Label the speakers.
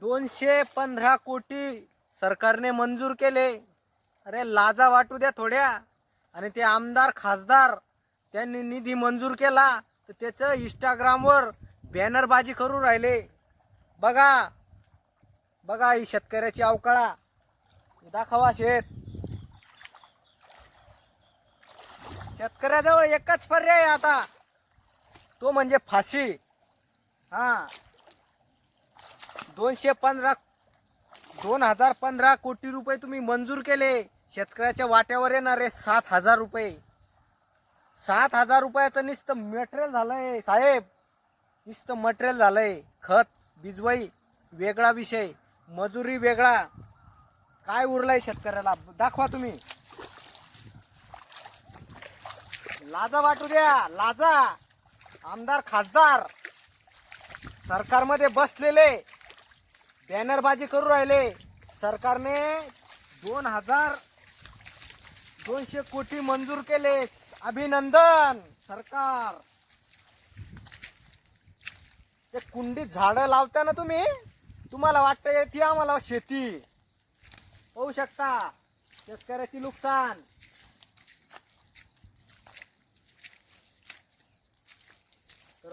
Speaker 1: 215 कोटी सरकारने मंजूर केले. अरे लाजा वाटू द्या थोड्या. आणि ते आमदार खासदार त्यांनी निधी मंजूर केला तर त्याचं इंस्टाग्रामवर बॅनरबाजी करून राहिले. बघा बघा ही शेतकऱ्याची अवकाळा. दाखवा शेत. शेतकऱ्याजवळ एकच पर्याय आता, तो म्हणजे फाशी. हा 2015 कोटी रुपये तुम्ही मंजूर केले. शेतकऱ्याच्या वाट्यावर येणारे 7,000 रुपये. 7,000 रुपयाचं नुसतं मटेरियल झालंय साहेब. नुसतं मटेरियल झालंय. खत बिजवाई वेगळा विषय, मजुरी वेगळा. काय उरलंय शेतकऱ्याला दाखवा तुम्ही. लाजा वाटू द्या लाजा. आमदार खासदार सरकारमध्ये बसलेले बॅनरबाजी करू राहिले. सरकारने 2,200 कोटी मंजूर केले. अभिनंदन सरकार. ते कुंडीत झाडं लावताना तुम्ही, तुम्हाला वाटतं ती आम्हाला शेती. होऊ शकता शेतकऱ्याची नुकसान. तर